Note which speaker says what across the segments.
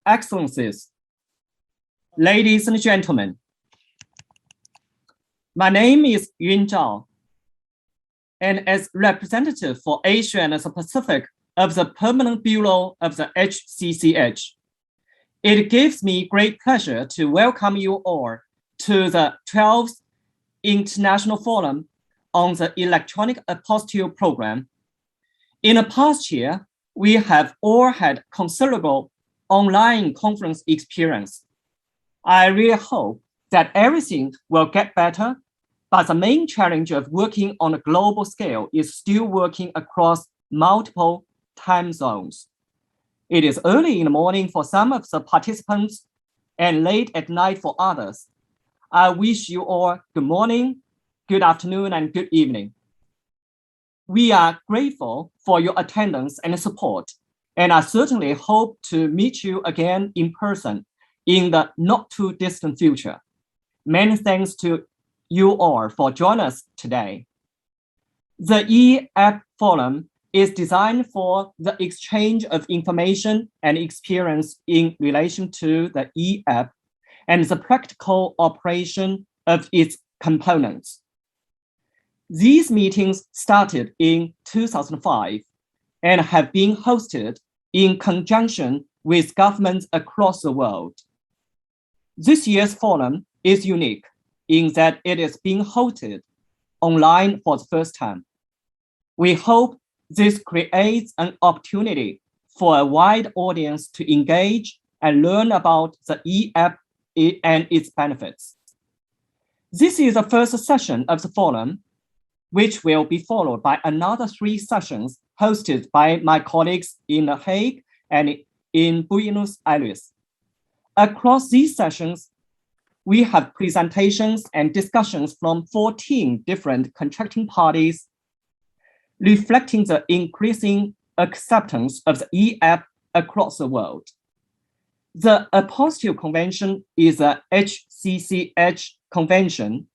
Speaker 1: Excellencies, ladies and gentlemen, my name is Zhao, and as representative for Asia and the Pacific of the Permanent Bureau of the HCCH, it gives me great pleasure to welcome you all to the 12th International Forum on the Electronic Apostille Programme. In the past year, we have all had considerable online conference experience. I really hope that everything will get better, but the main challenge of working on a global scale is still working across multiple time zones. It is early in the morning for some of the participants and late at night for others. I wish you all good morning, good afternoon, and good evening. We are grateful for your attendance and support, and I certainly hope to meet you again in person in the not too distant future. Many thanks to you all for joining us today. The e-app forum is designed for the exchange of information and experience in relation to the e-app and the practical operation of its components. These meetings started in 2005 and have been hosted in conjunction with governments across the world. This year's forum is unique in that it is being hosted online for the first time. We hope this creates an opportunity for a wide audience to engage and learn about the e-app and its benefits. This is the first session of the forum, which will be followed by another 3 sessions hosted by my colleagues in The Hague and in Buenos Aires. Across these sessions, we have presentations and discussions from 14 different contracting parties, reflecting the increasing acceptance of the e-app across the world. The Apostille Convention is a HCCH convention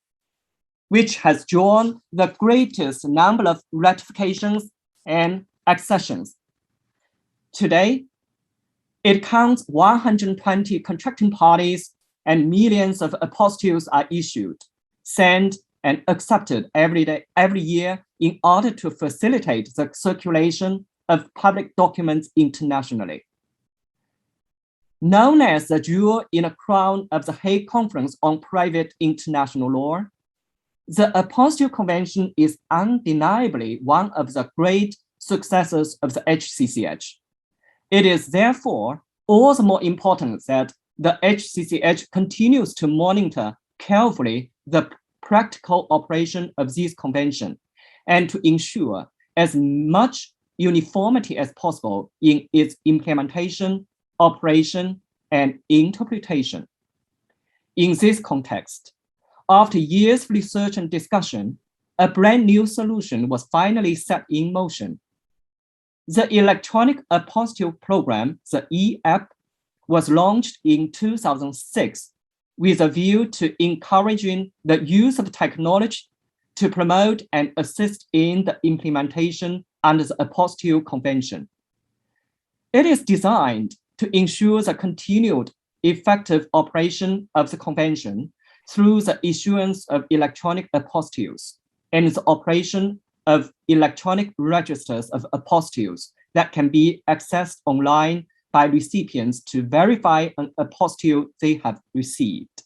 Speaker 1: which has drawn the greatest number of ratifications and accessions. Today, it counts 120 contracting parties and millions of apostilles are issued, sent, and accepted every year in order to facilitate the circulation of public documents internationally. Known as the jewel in the crown of the Hague Conference on Private International Law, the Apostille Convention is undeniably one of the great successes of the HCCH. It is therefore all the more important that the HCCH continues to monitor carefully the practical operation of this convention and to ensure as much uniformity as possible in its implementation, operation, and interpretation. In this context, after years of research and discussion, a brand new solution was finally set in motion. The Electronic Apostille Programme, the e-app, was launched in 2006 with a view to encouraging the use of technology to promote and assist in the implementation under the Apostille Convention. It is designed to ensure the continued effective operation of the convention through the issuance of electronic apostilles and the operation of electronic registers of apostilles that can be accessed online by recipients to verify an apostille they have received.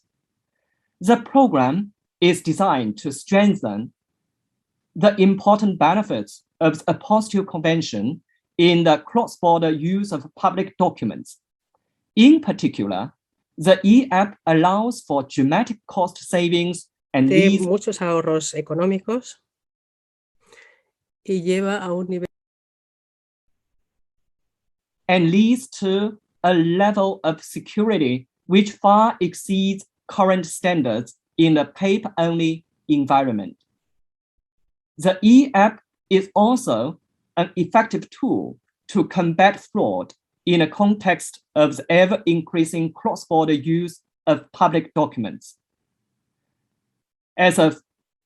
Speaker 1: The program is designed to strengthen the important benefits of the Apostille Convention in the cross-border use of public documents. In particular, the e-app allows for dramatic cost savings and leads
Speaker 2: muchos ahorros económicos y lleva a un nivel
Speaker 1: and leads to a level of security which far exceeds current standards in the paper-only environment. The e-app is also an effective tool to combat fraud in the context of the ever-increasing cross-border use of public documents. As of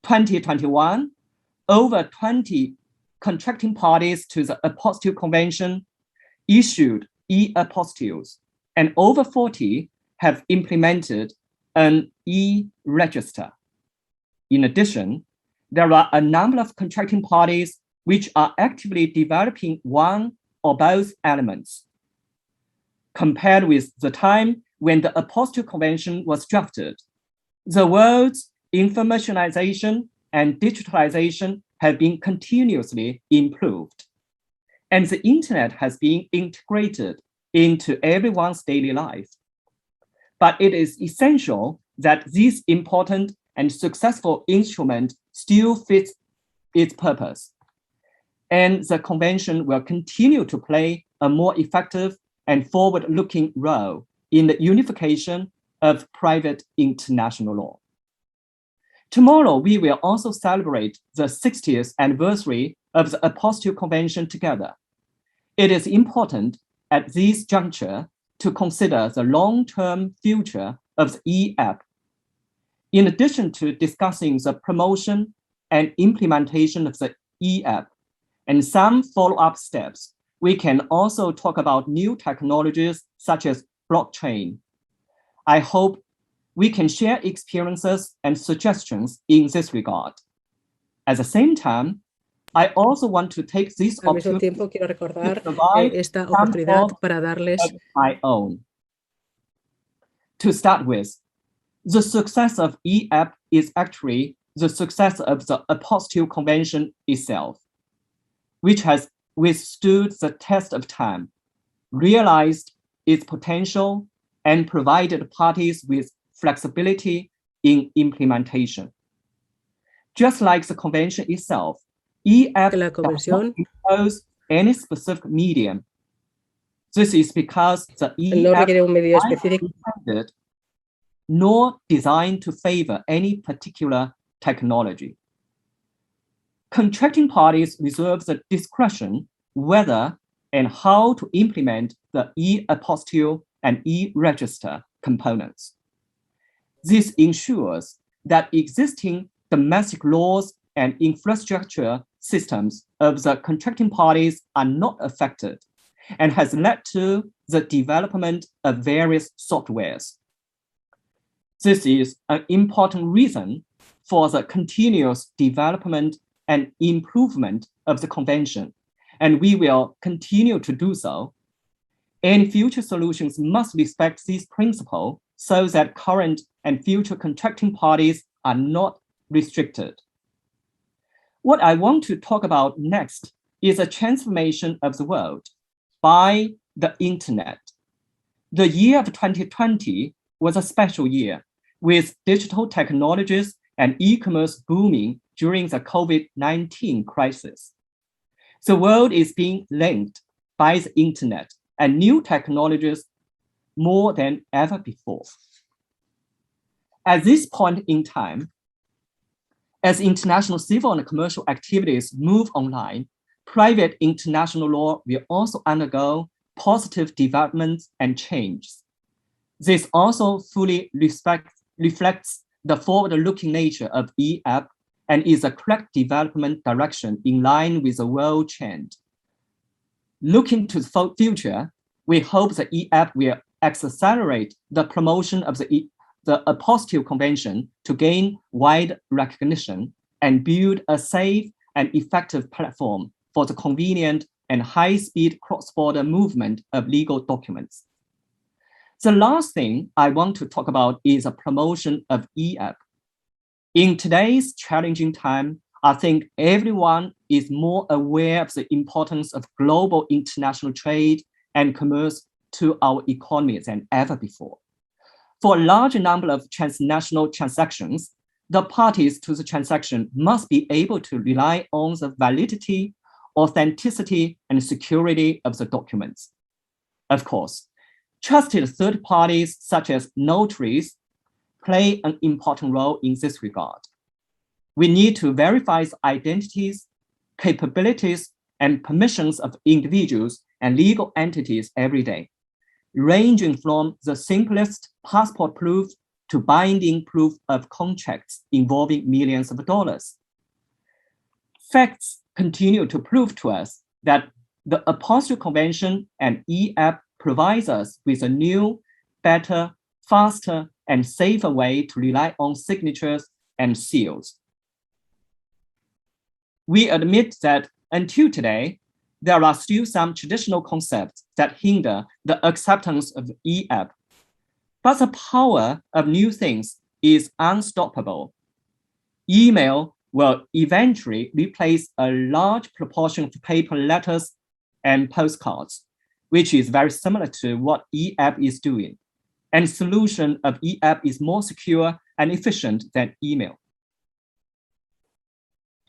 Speaker 1: 2021, over 20 contracting parties to the Apostille Convention issued e-apostilles, and over 40 have implemented an e-register. In addition, there are a number of contracting parties which are actively developing one or both elements. Compared with the time when the Apostille Convention was drafted, the world's informationalization and digitalization have been continuously improved, and the internet has been integrated into everyone's daily life. But it is essential that this important and successful instrument still fits its purpose, and the convention will continue to play a more effective and forward-looking role in the unification of private international law. Tomorrow, we will also celebrate the 60th anniversary of the Apostille Convention together. It is important at this juncture to consider the long-term future of the e-app. In addition to discussing the promotion and implementation of the e-app and some follow-up steps, we can also talk about new technologies such as blockchain. I hope we can share experiences and suggestions in this regard. At the same time, I also want to take this
Speaker 2: Al mismo
Speaker 1: opportunity
Speaker 2: tiempo, quiero recordar
Speaker 1: to provide
Speaker 2: esta
Speaker 1: some
Speaker 2: oportunidad
Speaker 1: thoughts
Speaker 2: para darles
Speaker 1: of my own. To start with, the success of e-app is actually the success of the Apostille Convention itself, which has withstood the test of time, realized its potential, and provided parties with flexibility in implementation. Just like the convention itself, e-app
Speaker 2: que la
Speaker 1: does not
Speaker 2: convención
Speaker 1: impose any specific medium. This is because the
Speaker 2: no
Speaker 1: e-app
Speaker 2: requiere un medio
Speaker 1: is
Speaker 2: específico
Speaker 1: neither intended nor designed to favor any particular technology. Contracting parties reserve the discretion whether and how to implement the e-apostille and e-register components. This ensures that existing domestic laws and infrastructure systems of the contracting parties are not affected and has led to the development of various softwares. This is an important reason for the continuous development and improvement of the convention, and we will continue to do so. Any future solutions must respect this principle so that current and future contracting parties are not restricted. What I want to talk about next is a transformation of the world by the internet. The year of 2020 was a special year, with digital technologies and e-commerce booming during the COVID-19 crisis. The world is being linked by the internet and new technologies more than ever before. At this point in time, as international civil and commercial activities move online, private international law will also undergo positive developments and changes. This also fully reflects the forward-looking nature of e-app and is a correct development direction in line with the world trend. Looking to the future, we hope the e-app will accelerate the promotion of the Apostille Convention to gain wide recognition and build a safe and effective platform for the convenient and high-speed cross-border movement of legal documents. The last thing I want to talk about is a promotion of e-app. In today's challenging time, I think everyone is more aware of the importance of global international trade and commerce to our economy than ever before. For a large number of transnational transactions, the parties to the transaction must be able to rely on the validity, authenticity, and security of the documents. Of course, trusted third parties such as notaries play an important role in this regard. We need to verify the identities, capabilities, and permissions of individuals and legal entities every day, ranging from the simplest passport proof to binding proof of contracts involving millions of dollars. Facts continue to prove to us that the Apostille Convention and e-app provides us with a new, better, faster, and safer way to rely on signatures and seals. We admit that until today, there are still some traditional concepts that hinder the acceptance of e-app. But the power of new things is unstoppable. Email will eventually replace a large proportion of paper letters and postcards, which is very similar to what e-app is doing. And solution of e-app is more secure and efficient than email.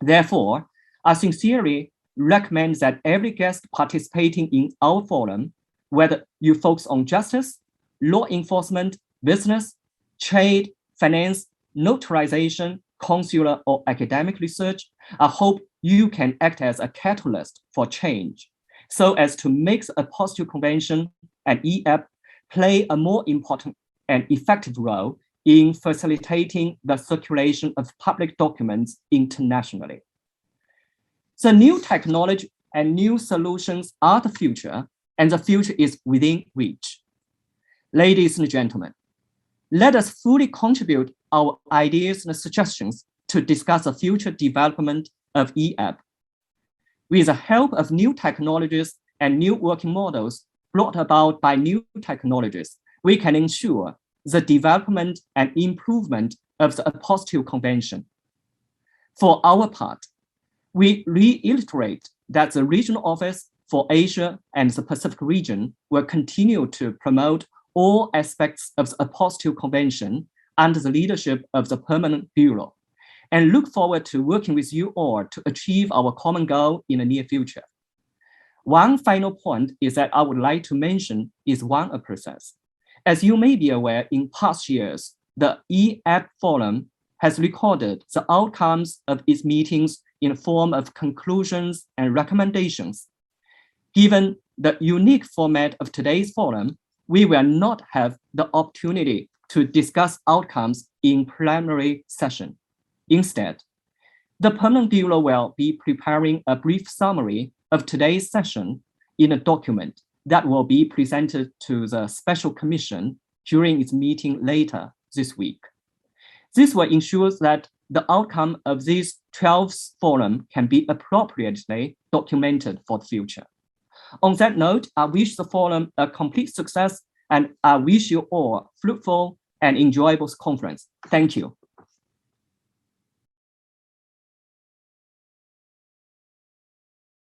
Speaker 1: Therefore, I sincerely recommend that every guest participating in our forum, whether you focus on justice, law enforcement, business, trade, finance, notarization, consular, or academic research, I hope you can act as a catalyst for change so as to make the Apostille Convention and e-app play a more important and effective role in facilitating the circulation of public documents internationally. The new technology and new solutions are the future, and the future is within reach. Ladies and gentlemen, let us fully contribute our ideas and suggestions to discuss the future development of e-app. With the help of new technologies and new working models brought about by new technologies, we can ensure the development and improvement of the Apostille Convention. For our part, we reiterate that the Regional Office for Asia and the Pacific region will continue to promote all aspects of the Apostille Convention under the leadership of the Permanent Bureau, and look forward to working with you all to achieve our common goal in the near future. One final point is that I would like to mention is one process. As you may be aware, in past years, the e-app forum has recorded the outcomes of its meetings in the form of conclusions and recommendations. Given the unique format of today's forum, we will not have the opportunity to discuss outcomes in plenary session. Instead, the Permanent Bureau will be preparing a brief summary of today's session in a document that will be presented to the Special Commission during its meeting later this week. This will ensure that the outcome of this 12th forum can be appropriately documented for the future. On that note, I wish the forum a complete success, and I wish you all a fruitful and enjoyable conference. Thank you.